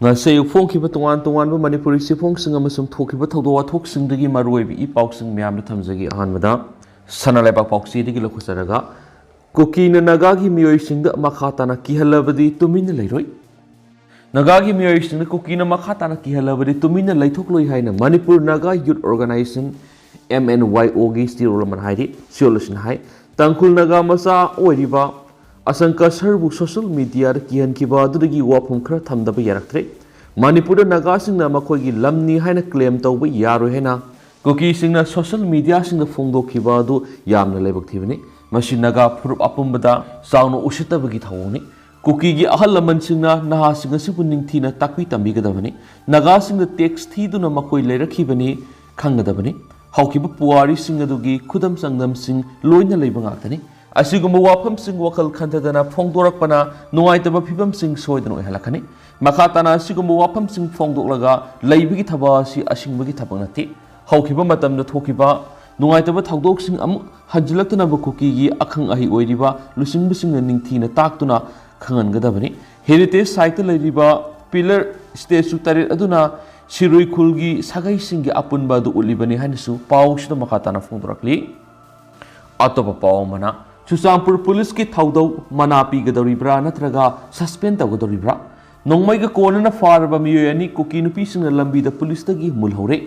ngase phong tongan Manipuri sifong amasung thokiba thawdo wathoksingi maruibi I pausing miyamna thamjagi ahanbada sanalaiba pausidigi lokhusaraga Kuki na Naga gi miyoisingda makhatana kihalabadi tumina leiroi Naga gi miyoisingda Kuki na makhatana kihalabadi tumina leithokloi haina Manipur Naga Youth Organization MNYO gi stirolaman haidi solution hai tangkul Naga masa oiriba Asanka sarbu social media kihan kiba adudagi wapum khara thamdaba yaraktre Manipur Naga singna makhoi lamni haina claim tawba yaro haina Kuki singna social media singna phongdo kiba adu yamna lebak thibani Mashi Naga purup apumbada sauna usitabagi thawni Kuki gi ahal laman singna naha singa sipu ningthina takwi tambigadabani Naga singna text thiduna makhoi leirakhibani khangadabani haukiba puari singadugi kudam sangdam sing loina leiba ngaktani asigumba wafam sing wakal khantadana phongdorakpana nuaitaba phibam sing soidana oihalakani makhatana asigumba wafam sing phongdoklaga leibagi thaba si asingbagi thabak nati haukiba matamda thokiba nuaitaba thawdok sing amuk hanjilaktana ba Kuki gi akhang ahi oiriba lusingba singna ningthina taktuna khangangadabani heritage site leiriba pillar statue tarit aduna Sirui Kulgi sagai singi apun badu ulibani hanisu pau sida makhatana phongdorakli atopa pau mana Chusampur police ki thawdau manapi gadoribra natraga suspend tawgadoribra nongmai ga konana farba miyoyani Kuki nupi singna lambi da police tagi mulhore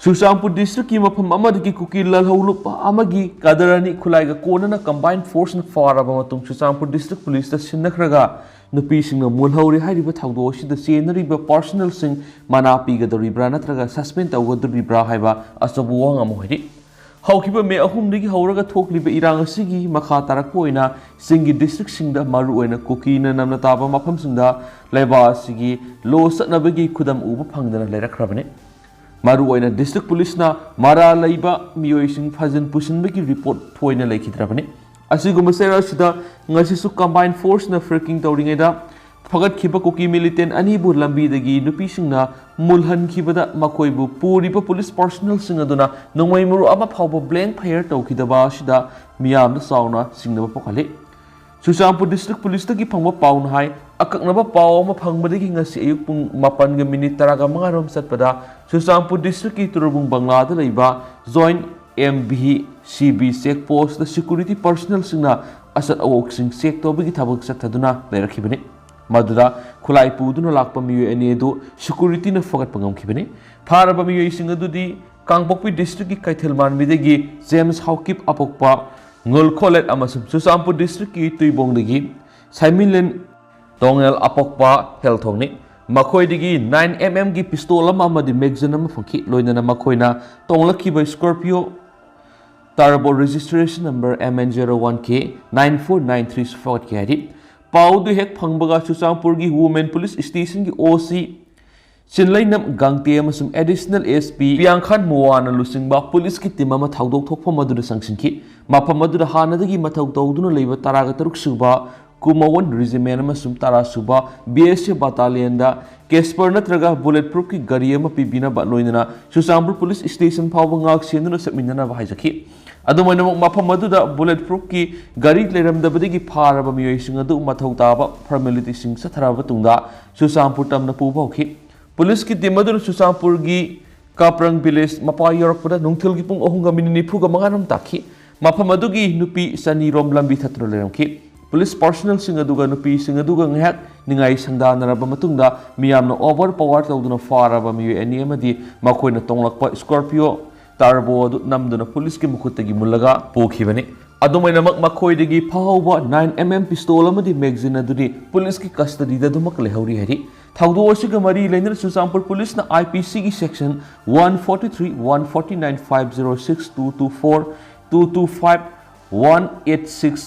Chusampur district ki mafam amadagi Kuki lalhawlupa amagi kadarani khulai ga konana combined force na farba matung Chusampur district police ta sinnakhraga nupi singna mulhore hairiba thawdo sida senariba personal sing manapi gadoribra natraga suspend tawgadoribra haiba asabu wang amohiri haukiba me ahumdagi hauraga thokliba irang asigi makha tarakpoina singi district singda maru oina Kuki na namna taba mafam singda laiba asigi lo satnabagi khudam uba phangdana leirakrabane maru oina district police na mara laiba miyoi sing phajin pusinbagi report thoina laikhidrabane asiguma sera sida ngasisu combined force na freaking tawringaida phagat khiba Kuki militant ani bu lambi dagi nupi singna mulhan khibada makoibu puriba police personnel sing aduna nongmai muru ama phawba blank fire tawkhidaba sida miyam na sauna singnaba pokhale Chusampur district police tagi phangba paun hai akaknaba paw ma phangbadagi ngasi ayuk pung 7:35 rom satpada Chusampur district ki turubung bangla da leiba joint MBCB check post the security personnel singna asat awok sing check tobagi thabak sathaduna leirakhibani maduda khulai puduna lakpa miyo enedu security na fagat pangam khibani pharaba miyo singa dudi Kangpokpi district ki kaithelman midegi James Haukip apokpa ngol kholet amasum Chusampur district ki tuibong degi Saimilen Dongel apokpa helthongni makhoi digi 9mm gi pistol amadi magazine am phangki loinana makhoina tonglakhiba Scorpio Turbo registration number MN01K 9493 support carry pau du hek phangbaga Chusampur gi women police station gi OC Chinlainam gangte amasum additional SP Piangkhan Muwana lusingba police ki team ama thawdok thokpha madura sangsinki mapha madura hanadagi mathau tawduna leiba taraga taruk suba Kumawan regiment amasum tara suba BSF battalion da Casper natraga bulletproof ki gari ama pibina ba loinana Chusampur police station phawba ngak senuna sabminana ba haijaki adumaina mafam aduda bulletproof ki gari leiramdabadagi pharaba miyoi sing adu mathau taba formality sing satharaba tungda Chusampur tamna pubauki police ki team adu Chusampur gi Kaprang village mapa yorakpada nungthil gi pung 3:40 takhi mafam adugi nupi sani rom lambi thatro leramki police personnel sing aduga nupi sing aduga ngak ningai sangdanaraba matungda miyamna over power tawduna faraba miyo ani amadi makoina tonglakpa Scorpio Turbo adu namduna police ki mukhutagi mulaga pokhibani adumaina makoidagi phawba 9mm pistol amadi magazine aduni police ki custody da dumak lehauri hari thawdo asiga mari leiner Chusampur police na IPC ki section 143 149 506 224 225 186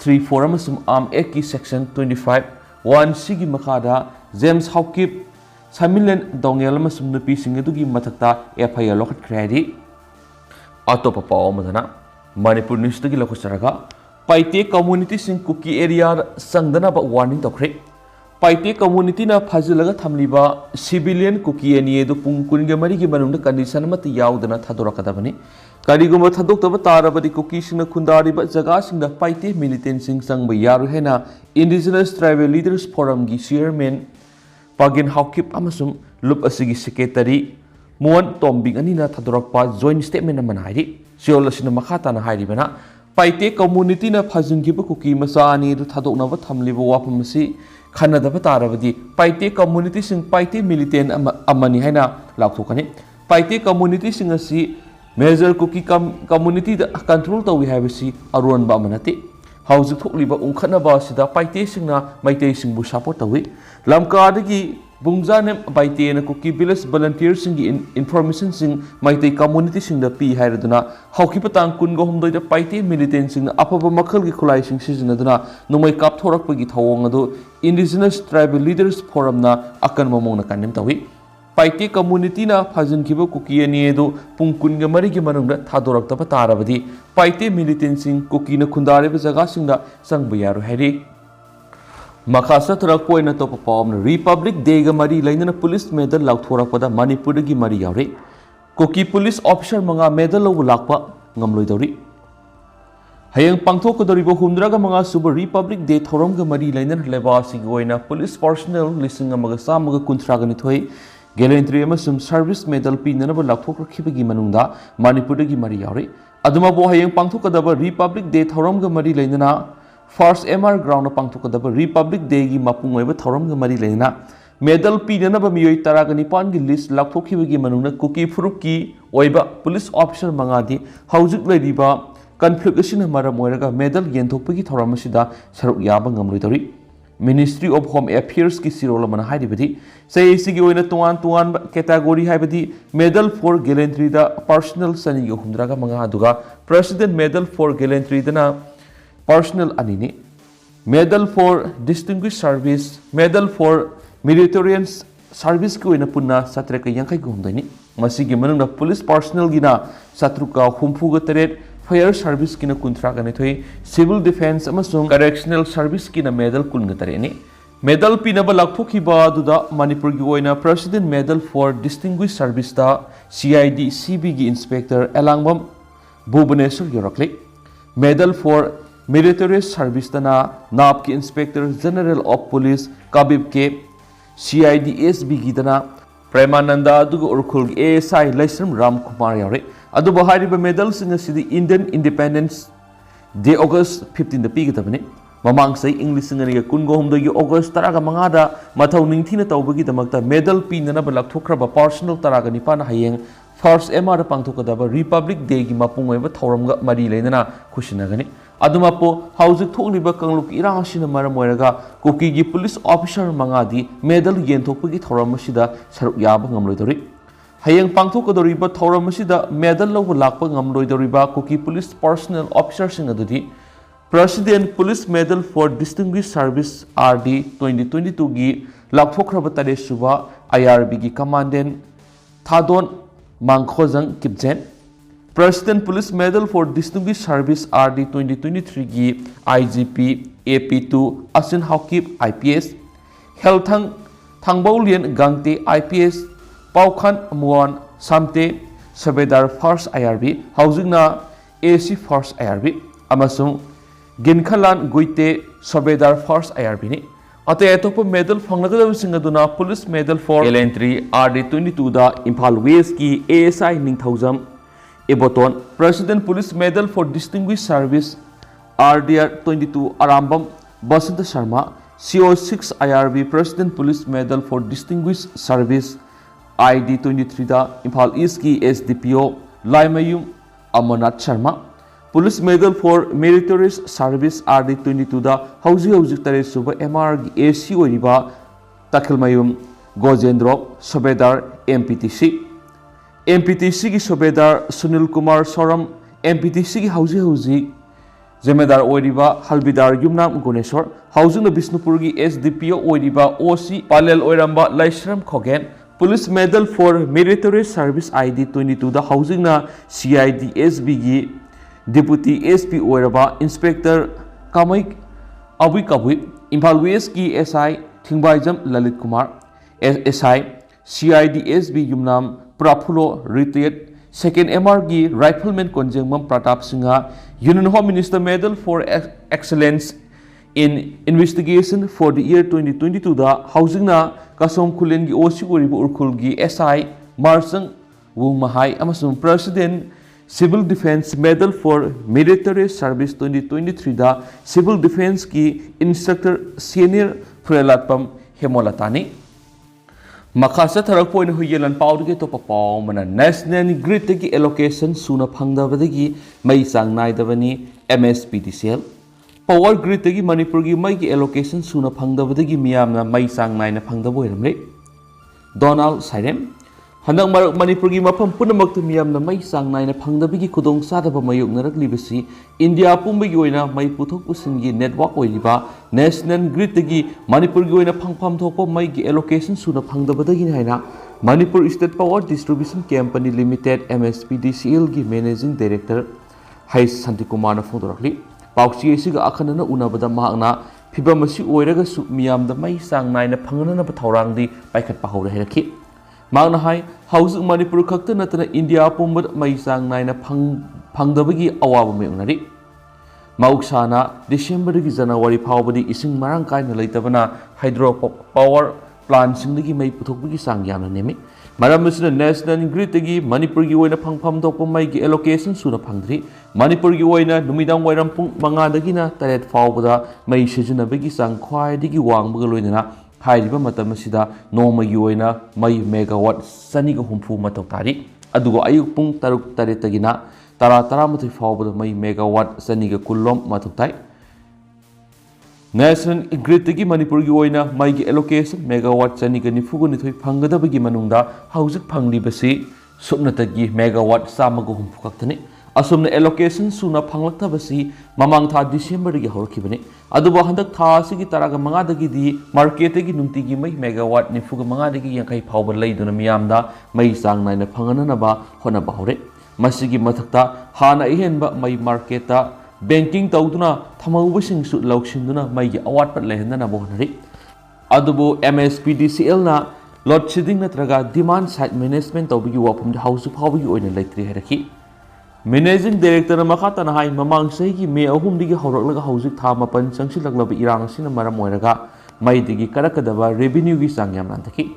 34 amasum am ek ki section 25 1 sigi makada James Haukip Samilen Dongel amasum nupi sing adugi mathakta FIR lokhat kredi atopa paw madana Manipur news tagi lakhusaraga Paite community sing Kuki area Changdanaba warning toukhre Paite community na phajilaga thamliba civilian Kuki ani edu pung 19 gi manungda condition amati yaudana thadorakadabani karigumba thadokta tarabadi Kuki singna khundariba jaga singda Paite militant sing changba yaru hena indigenous tribal leaders forum gi chairman Pagin Haukip amasung lup asigi secretary Muan Tombing anina thadorakpa joint statement amana hairi siol asina makhata na hairi bana Paite community na phajingiba kuki masa ani ru thadoknaba thamliba wapam asi khanadaba tarabadi Paite community sing Paite militant amani haina lakthokani Paite community sing asi major kuki community da control tawi habasi aron ba manati hauzik thokliba ungkhanaba sida Paite singna maitei singbu support tawi lamka dagi Bungzane Paite na kuki village volunteers singi information sing Maitei community sing da pi hairaduna haukipatang kungo humdoi da Paite militant sing apaba makhal gi khulai sing sizinaduna numai kap thorak pagi thawong adu indigenous tribal leaders forum na akan mamong na kanem tawi Paite community na phajin kiba kuki ani edu pungkun ga mari gi manung da thadorak ta patarabadi Paite militant sing kuki na khundare ba jaga sing da sang bayaru hari Makasa turak po na to papawam na Republic Day ga mari lainana police medal lauthorak pada Manipur gi mari yaure Kuki police officer mga medal law lakpa ngamloi dawri Hayang pangthok ko daribo humdra ga mga suba Republic Day thorom ga mari lainana leba sig oina police personnel lising mga sama ga kuntra ga nithoi gallantry amasum service medal pinana ba lakthok rakhiba gi manungda Manipur gi mari yaure aduma bo hayang pangthok ka daba Republic Day thorom ga mari lainana First MR ground pangthokadaba Republic Day gi mapung oiba thorom ga mari leina medal pinana ba miyoi taragani pan gi list lakthokiba gi manungna kuki furup ki oiba police officer mangadi haujuk leiriba conflict asina maram oiraga medal yenthokpa gi thoram asida saruk yaba ngamloi tori Ministry of Home Affairs ki sirola mana haidibadi sei sigi oina tuan category haibadi medal for gallantry da personal sani gi humdraga manga aduga president medal for gallantry dana Personal anini Medal for Distinguished Service Medal for Meritorious Service ko ina punna satreka yangkai gumdani masigi manungna police personnel gina satruka humfuga taret fire service kina kuntra gane thoi civil defense amasung correctional service kina medal kunga tareni medal pinaba lakphoki ba duda Manipur gi oina President Medal for Distinguished Service da CID CB gi Inspector Elangbam Bhubaneswar yorakle Medal for Meritorious Service dana NAB ki Inspector General of Police Kabib ke CID SB gi dana Premananda aduga urkhul ASI Laisram Ram Kumar yaure adu bahari ba medal singa sidi Indian Independence Day August 15 da pi gitabani mamang sai English singa ni kungo hum da August taraga manga da mathau ningthina tawbagi damakta medal pi nana ba lakthokra ba personal taraga ni pan hayeng First MR pangthokadaba Republic Day gi mapung oiba thoram ga mari leinana khushinagani adumapo hauzik thokliba kangluk irang asina maram oiraga kuki gi police officer mangadi medal yenthokpagi thoram asida saruk yaba ngamloi dori hayeng pangthokadoriba thoram asida medal law lakpa ngamloi doriba kuki police personnel officer sing adudi President Police Medal for Distinguished Service RD 2022 gi lakthokraba tare suba IRB gi commandant Thadon Mangkhojang Kipjen President Police Medal for Distinguished Service RD 2023 gi IGP AP2 Asin Haukip IPS Helthang Thangbaulian Gangte IPS Paukhan Muan Samte Sabedar First IRB Haujingna AC First IRB amasung Ginkhalan Guite Sabedar First IRB ni ate atopa medal phanglagadab singaduna Police Medal for Gallantry RD 22 da Imphal West ki ASI Ningthaujam Eboton President Police Medal for Distinguished Service RDR 22 Arambam Basanta Sharma CO6 IRB President Police Medal for Distinguished Service ID 23 da Imphal East ki SDPO Laimayum Amanat Sharma Police Medal for Meritorious Service RD 22 da hauji tare suba MR AC oiba Takhilmayum Gojendro Sobedar MPTC MPTC ki Sobedar Sunil Kumar Soram MPTC ki hauji Zemedar oiba Halbidar Yumnam Guneshwar Housing the Bisnupur ki SDPO oiba OC Palel oiramba Laisram Khogen Police Medal for Meritorious Service ID 22 da housing na CID SB gi Deputy SP oiraba Inspector Kamai Abui Imphal West ki SI Thingbaijam Lalit Kumar SI CID SB Yumnam Prafulo retired Second MR gi Rifleman Konjengmam Pratap Singha Union Home Minister Medal for Excellence In investigation for the year 2022 da housingna kasom khulen gi osi oribu urkhul gi SI Marsang Wung Mahai amasung President Civil Defense Medal for Meritorious Service 2023 da Civil Defense ki Instructor Senior Frelatpam Hemolatani Makasa tharak point huyelan pawd ge to papaw mana National Grid ki allocation suna phangdabadagi mai sang naidabani MSPDCL Power Grid ki Manipur ki mai ki allocation suna phangdabadagi miyamna mai sang naina phangdabo iramle Donald Sairem Handak marak Manipur ki mafam punamak miyamna mai sang naina phangdabagi khudong sadaba mayoknarak libasi India pumbagi oina mai puthok pusingi network oiliba National Grid ki Manipur ki oina phangpham thokpa mai ki allocation suna phangdabadagi haina Manipur State Power Distribution Company Limited MSPDCL ki Managing Director Hai Santikumar na phongdorakli Pauchi asiga akhanana unabada mahakna phibamasi oiraga su miyamda mai sang naina phangana ba thaurangdi paikhat pahore herakhi Magna hai housing Manipur khakta natana India pumbad mai sang naina phangdabagi awaba mayungnari Mauksana December gi January phawbadi ising marang kaina leitabana hydro power plant singdagi mai puthokbagi sang yamna nemi Maramasina National Grid gi Manipur gi oina phangpham thokpa mai gi allocation suna phangdri Manipur gi oina numidang wairam pung manga dagina taret phawbada mai sijinabagi sang khwai digi wangbaga loinana hairiba matam asida noma gi oina mai megawatt sani ga humfu matok tari adugo ayuk pung taruk taretagina tara muthi phawbada mai megawatt sani ga kullom matok tai National Grid ki Manipur gi oina mai gi allocation megawatt sani ga nifugo nithoi phanggadabagi manungda hauzik phanglibasi supnatagi megawatt samago humfu kaktani asumna allocation suna phanglaktabasi mamang tha December gi horkibani aduba handak tha sigi taraga manga dagi di market gi nungti gi mai megawatt nifuga manga dagi yankai phawba leiduna miyamda mai sang naina phangana ba hona ba hore masigi mathakta hana ihenba mai market ta banking tawduna thamawbasing su lauksinduna mai gi awat pat lehendana bo honari adubu MSPDCL na load shedding natraga demand side management tawbigi wafum house phawbigi oina leitri heraki Managing Director Makata na hai mamang sahi May ahum digi haurak hauzik tha mapan sangsi laglaba irang sina maram oiraga mai digi karakadaba revenue gi sangyam nantaki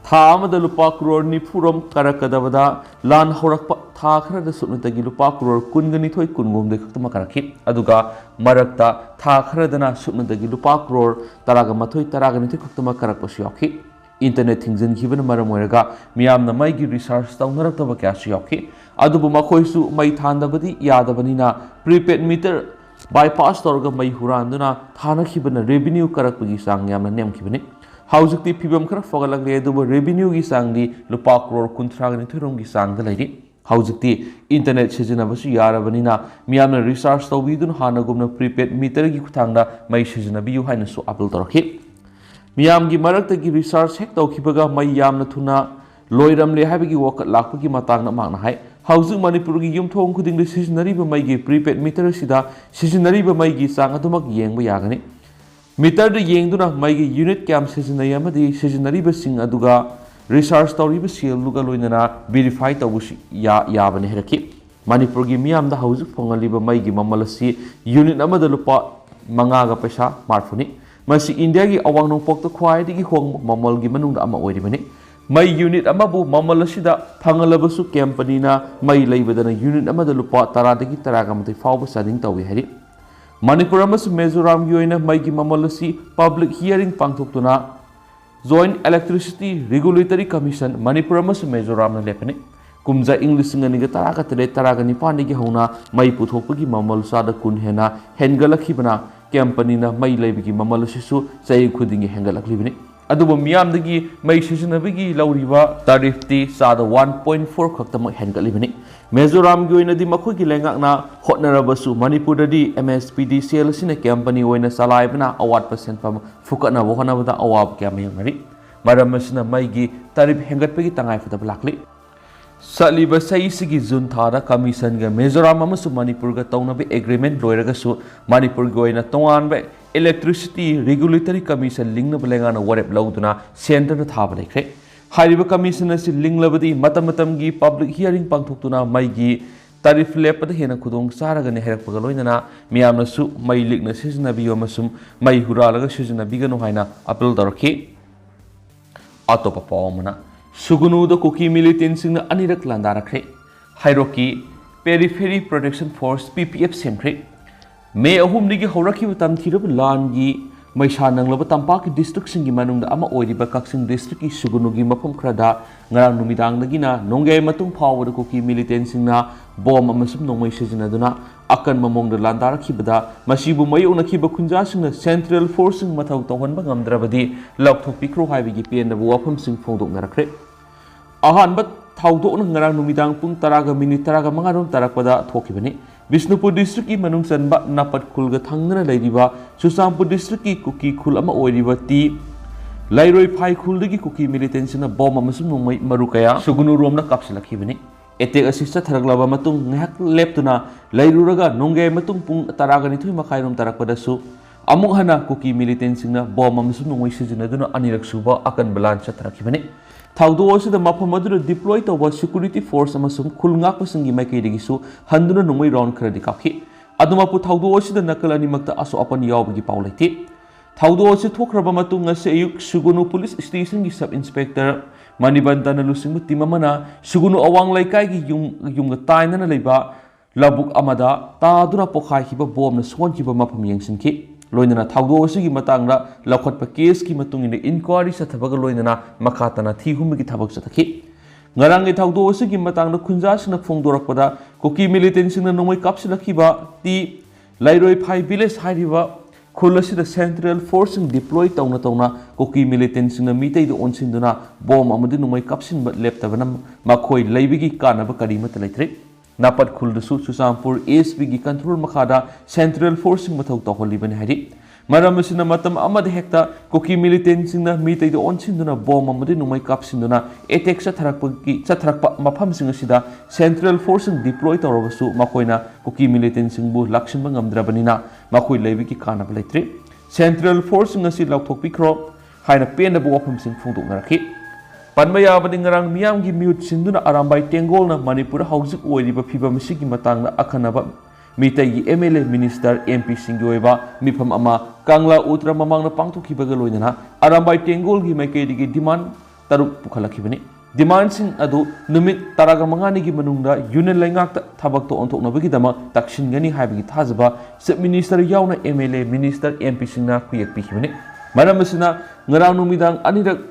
tha amada lupa crore ni phurom karakadabada lan haurakpa tha khara da supnatagi lupa crore kungani thoi kungom de khaktama karakhi aduga marakta tha khara dana supnatagi lupa crore taraga mathoi taraga ni thoi khaktama karakpasi yakhi internet thingzin khibana maram oiraga miyamna mai gi research tawnarakta kya su yakhi adubu makhoisu mai thandabadi yadabanina prepaid meter bypass torga mai huranduna thana khibana revenue karakpagi sang yamna nem khibani haujukti phibam khara fogalagle adubu revenue gi sangdi lupa crore kunthra ni thirom gi sang da leiri haujukti internet sijinabasu yarabanina miyamna research tawbidun hana gumna prepaid meter gi khuthangda mai sijinabiyu haina su appeal torki miyam gi marakta gi research hek tawkhibaga mai yamna thuna loiramle habigi wakat lakpagi matangna magna hai Housing Manipur gi yumthong khuding de seasonary ba mai gi prepaid meter sida seasonary ba mai gi sang adumak yengba yagani meter de yengduna mai gi unit cam seasonary amadi seasonary ba sing aduga research tawri ba sel luga loinana verify tawusi yabane heraki Manipur gi miyam da housing fongali ba mai gi mamalasi unit amada lupa manga ga paisa marfuni masi India gi awang nongpok to khwai digi khong mamal gi manung da ama oiribani Mai unit amabu mamalasida phangalabasu company na mai leibadana unit amada lupa taradagi taraga matai fawba sading tawi hari Manipur amasu Mizoram gi oina mai gi mamalasi public hearing pangthoktuna Joint Electricity Regulatory Commission Manipur amasu Mizoram na lepani kumja English ngani ga taraga tere taraga nipani gi hauna mai puthokpagi mamalsada kun hena hengalakhibana company na mai leibagi mamalasisu chai khudingi hengalaklibani adubo miyamdagi mai sijinabagi lauriba tarifti sada 1.4 khaktamak hengalibani Mizoram gi oina di makhoi gi lengakna hotnarabasu Manipur dadi MSPDCL sina company oina salaibana award percent pam fukana bohana bada awab kya mayangari maramasina mai gi tarif hengatpagi tangai fada blakli Saliba saisigi June thara commission ga Mizoram amasu Manipur ga tawnabi agreement loiragasu Manipur gi oina tongan ba Electricity Regulatory Commission lingna belengana warep lauduna center na thaba lekre hariba commission asi linglabadi matam gi public hearing pangthoktuna mai gi tarif leppada hena khudong saragani herakpaga loinana miyamnasu mai likna sijnabiyo amasum mai huralaga sijnabigano haina appeal tawraki atopa pawmana sugunuda kuki militantsingna anirak landarakre hairoki periphery protection force PPF semkhre May ahumnigi haurakhiba tamthirab langi maisa nanglaba tampak district singi manungda ama oiriba kaksing district ki sugunugi mafam khrada ngarang numidangdagina nongai matung phawada kuki militant singna bom amasum nongmai sijinaduna akan mamongda landarakibada masibu mayonakhiba khunja singna central force sing mathau tawhanba ngamdrabadi laukthokpikro haibigi pendabu wafam sing phongdoknarakre ahanba thawdokna ngarang numidang pung 10:35 tarakpada thokibani Bisnupur district ki manung sanba napat khulga thangna lairiba Susampur district ki kuki khul ama oiriba ti lairoi phai khul gi kuki militant na bom amasum nongmai marukaya sugunu romna kapsilakhibani etek asista tharaglaba matung ngahak leptuna lairuraga nongge matung pung 12:30 rom tarakpada su amuk hana kuki militant na bom amasum nongmai sijinaduna anirak suba akan balan chathrakibani Thaudo asida mafam adura deploy tawba security force amasum khulngak pasingi maikaidagi su handuna nongmai round khradi kaphi adumapu thaudo asida nakal animakta aso apan yawbagi paulaiti thaudo asi thokraba matung ase ayuk sugunu police station gi sub inspector manibandana lusingbu timamana sugunu awang laikai gi yumga tainana leiba labuk amada taduna pokhai hiba bomna suwan hiba mafam yengsinki loinana thaudo asigi matangda lakhotpa case ki matungina inquiry sathabaga loinana makhatana thihumgi thabak sathaki ngarangi thaudo asigi matangda khunja sina phongdorakpada kuki militant sina nongmai kapsilakhiba ti lairoi phai village hariba khulasida central force deploy tawna kuki militant sina mitei do onsinduna bom amadi nongmai kapsinba leptabana makhoi leibigi kanaba karimata leitre Napat khuldasu Susampur ASP gi control makhada central forcing mathau tawholibani hari maramasina matam amada hekta kuki militant singna mitei do onsinduna bom amadi numai kapsinduna attack satharakpa mafam singa sida central forcing deploy tawrabasu makoina kuki militant singbu lakshinba ngamdrabanina makoi leibiki kana balaitre central forcing asi laukthokpikro haina penabu wafam sing phongdoknarakhi Panmaya badingarang miyam gi mute sinduna arambai tengol na Manipur hauzik oiriba phibam sigi matangna akhanaba mitai gi MLA minister MP singyoiba mifam ama Kangla Utra mamangna pangthokhibaga loinana arambai tengol gi maikaidigi demand taruk pukhalakibani demand sing adu numit 15 ni gi manungda union laingakta thabakto onthoknabagi dama takshingani haibagi thajaba sub minister yauna MLA minister MP singna kuyekpikibani maramasina ngarang numidang anirak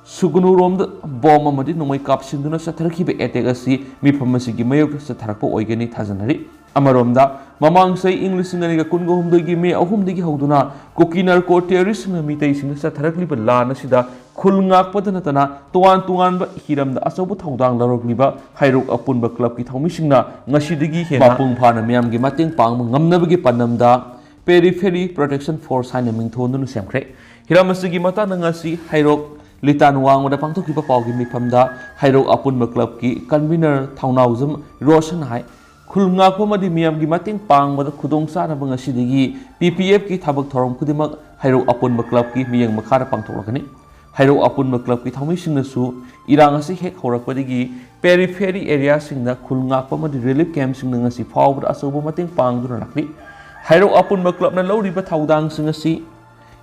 Sugunu romda bom amadi nongmai kapsinduna satharakhiba attack asi mifam asigi mayok satharakpa oigani thajanari amaromda mamang sai English singaniga kungo humdagi me ahumdagi hauduna kokinar ko terrorist na mitei singa satharakliba lana sida khulngakpada natana tuan ba hiramda asobu thaudang larokliba hairok apunba club ki thaumisingna ngasidagi hena mapung phana miyam gi mateng pang ngamnabagi panamda periphery protection force haina mingthondunu semkhre hiramasigi mata nangasi hairok Litan wang wada pangthokhiba pawgi mifamda hairok apunba club ki convener thaunauzum Roshan hai khulngakpa madi miyam gi mateng pangbada khudong sana banga sidigi PPF ki thabak thorom kudimak hairok apunba club ki miyang makhara pangthoklakani hairok apunba club ki thaumisingnasu irang asi hek horakpadigi periphery area singna khulngakpa madi relief camp singna ngasi phawbada asoba mateng pangduna lakli hairok apunba club na loriba thaudang singasi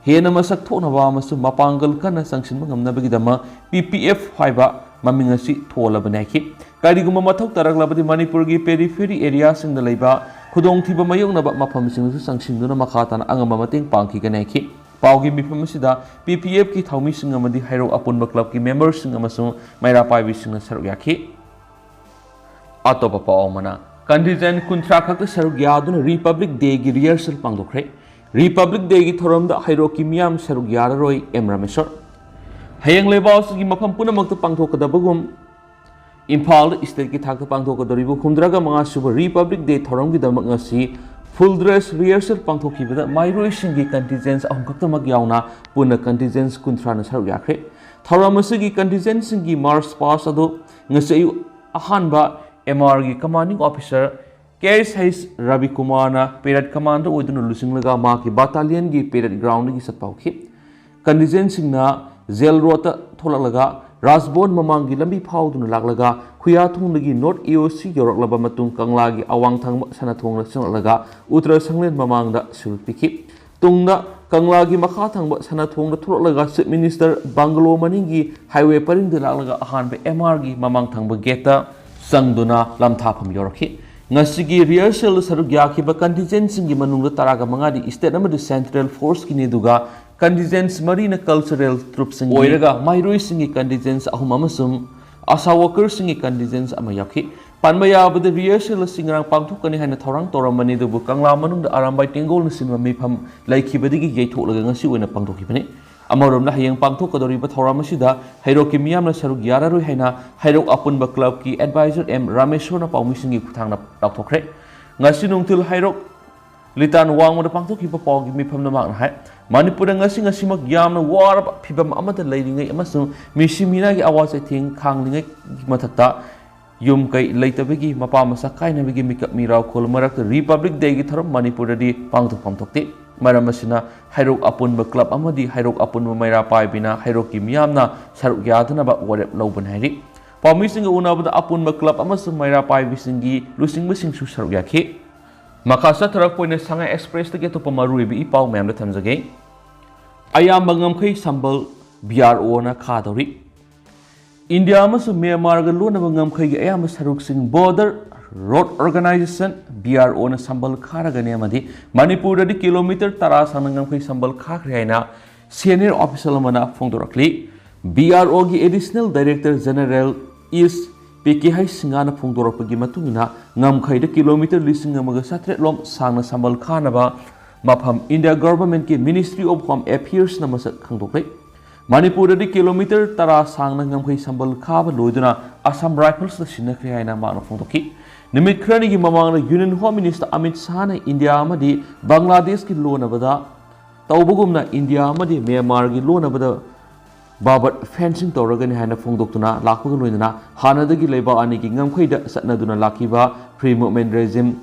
Hena masak thonaba amasu mapangal kana sanctionba ngamnabagidama PPF haiba mamingasi tholabanaiki kariguma mathau taraglabadi Manipur gi periphery area singda leiba khudong thiba mayongnaba mafam singsu sanctionduna makhatana angama mateng pangki ganaiki pawgi mifam sida PPF ki thaumi sing amadi hairok apunba club ki members sing amasu maira paibi singna saruk yaki atopa pawmana contingent kuntra khakta saruk yaduna Republic Day gi rehearsal pangdokre Republic Day ki thoramda hairoki miyam saruk yararoi Rameswar hayang lebaus gi mafam punamakta pangthokadabagum Imphal state ki thakta pangthokadoribu humdraga manga suba Republic Day thoram gi damak ngasi full dress rehearsal pangthokibada mairoi singi contingents ahumkaktamak yauna puna contingents kuntrana saruk yakre thoram asigi contingents singi march pass ado ngasi ahanba MR gi commanding officer Case Hayes Ravi Kumarna Parade Commander Udunu Lusinglaga Maki Battalion gi Parade Ground gi satpauki contingent singna Zel Rota Tholalaga Rasbon mamangi lambi phauduna laklaga Khuyathungdagi North EOC yoraklaba matung Kanglagi awang thangba sanathongna changlaga Uttara Sanglen mamangda surut piki tungda Kanglagi makha thangba sanathongda thurlaga Chief Minister Bangalo maningi highway paringda laklaga ahanba MR gi mamang thangba geta sangduna lamthapam yorakhi ngasigi rehearsal saruk yakiba contingent singi manungda taraga mangadi state amadi central force kini duga contingents marina cultural troops singi oiraga mairoi singi contingents ahum amasum asa workers singi contingents ama yakhi panba yabada rehearsal singrang pangthukani haina thorang toramani dubu Kangla manungda arambai tengol nasinma mifam laikhibadigi yaitholaga ngasi oina pangthokibani Amarom hayang pangthokadori ba thoramasida hairok ki miyamna saruk yararoi haina hairok apunba club ki advisor M Rameshwar na paumisingi kuthangna takthokre ngasi nungtil hairok litan wangmoda pangthokiba pawgi mifam na makna hai Manipura ngasi mak yamna warab phibam amata leiringai amasung misimina gi awaz thing khanglingai mathakta yum kai leitabegi mapa masa kainabegi mikap mirau khol marak Republic Day gi thoram Manipura di pangthok pamthokti Maramasina Hairok Apunba Club Amadi Hairok Apunba Maira Paibina Hairok Kimyamna Saruk Yadana Warep Loban Hari Pamising Unabada Apunba Club Amasu Maira Paibisingi Losing Missing Su Saruk Yaki Makasa Tarak Point Sanga Express to get to Pomaru be Pau Mam the Thames again Ayam Bangamkai Sambal BRO na Kadori India Amasu Myanmar Luna Bangamkai Ayam Saruk Sing Border Road Organization BRO na sambal kharagani amadi Manipur di kilometer tara sanangam kai sambal khakre haina senior officer amana phongdorakli BRO gi additional director general is PK hai singana phongdorakpagi matungina ngamkhai da kilometer lising amaga satre lom sangna sambal khanaba mafam India government ki Ministry of Home Affairs na masak khangdokle Manipur di kilometer tara sangna ngamkhai sambal khaba loiduna Assam Rifles da sinakre haina mano phongdoki Nimit krani ki mamang Union Home Minister Amit Shah na India amadi Bangladesh ki loan abada taubugumna India amadi Myanmar ki loan abada babat fencing toragani haina phongdoktuna lakpaga loinana hanadagi leiba ani ki ngamkhaida satnaduna lakiba free movement regime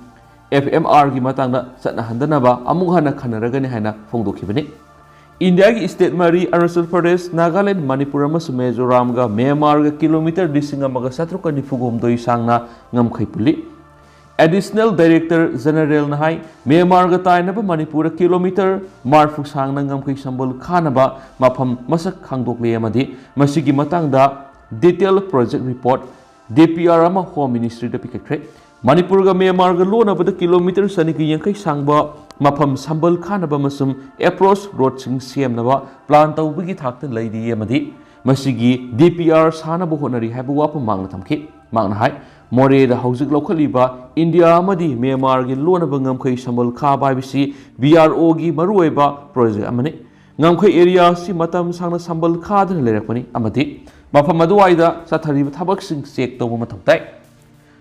FMR ki matangda satna handanaba amuk hana khanaragani haina phongdokhibani India ki state mari Arunachal Pradesh Nagaland Manipur amasu Mizoram ga Myanmar ga kilometer disinga maga satrukani fugom doi sangna ngamkhai puli Additional Director General na hai Myanmar ga tainaba Manipur kilometer marfu sangna ngamkhai sambal khanaba mafam masak khangdokle amadi masigi matangda detailed project report DPR ama Home Ministry da pikakre Manipur ga Myanmar ga lona bada kilometer saniki yankai sangba mafam sambal khanaba masum approach road sing semnaba plan tawbagi thakta leidi amadi masigi DPR sana bo honari haibu wapa mangna thamki mangna hai more da haujik lokhaliba India amadi Myanmar gi lona bangam khai sambal kha bai bisi BRO gi maruiba project amani ngamkhai area si matam sangna sambal kha da lerakpani amadi mafam aduwaida sathari thabak sing check tawba mathautai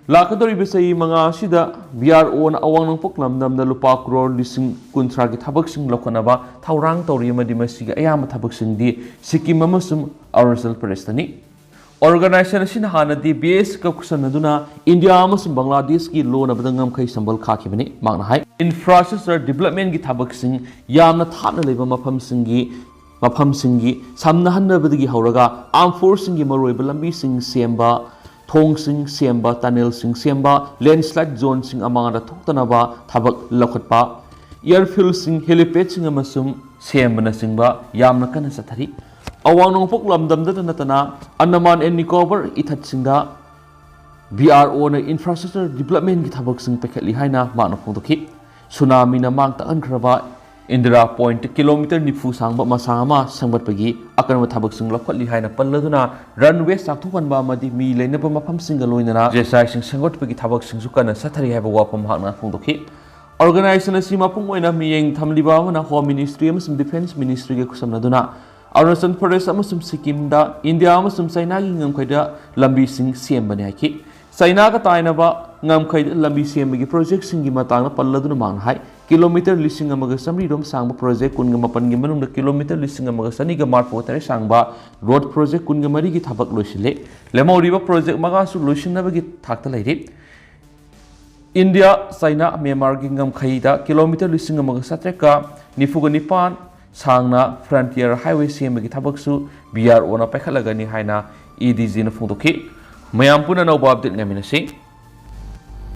Lakadori bisai manga sida BRO na awang nang poklam namda lupa crore lising kuntra ki thabak sing lokanaba thaurang tori amadi masiga ayama thabak sing di Sikkim amasum Arunachal Pradesh tani Organization hanadi base ka kusanaduna India amasum Bangladesh ki loan abadangam khai sambal khakibani mangna hai infrastructure development ki thabak sing yamna thapna leba mafam singi samna hannabadagi hauraga armed force singi maroiba lambi sing semba Thong sing semba tunnel sing semba landslide zone sing amangada thoktanaba thabak lakhatpa airfield sing helipad sing amasum sembana singba yamna kana sathari awang nongpok lamdamda natana Andaman and Nicobar ithat singda BRO na infrastructure development ki thabak sing pekhali haina makna phongdoki tsunami na mang ta ankraba Indira Point kilometer nifu sangba masama sangbat pagi akan mathabak sing lakhatli haina palladuna runway sakthokhanba amadi mi leinaba mafam singa loinana jesai sing sangot pagi thabak sing sukana sathari haiba wapam hakna phongdoki organization asi mapung oina miyeng thamliba na Home Ministry amasum Defense Ministry ge kusamnaduna Arunachal Pradesh amasum Sikkim da India amasum China gi ngamkhaida lambi sing sembani haki China ka tainaba ngamkhaida lambi sembagi project singi matangna palladuna mang hai kilometer lising amaga samri rom sangba project kunga mapan gi manungda kilometer lising amaga sani ga marpo tare sangba road project kunga mari gi thabak loisile lemoriba project maga su loisinaba gi thakta lairi India China Myanmar gi ngamkhaida kilometer lising amaga satreka nifuga nipan sangna frontier highway sembagi thabak su BRO na pekhalagani haina EDG na phongdokhi mayam puna nau ba update ngaminasi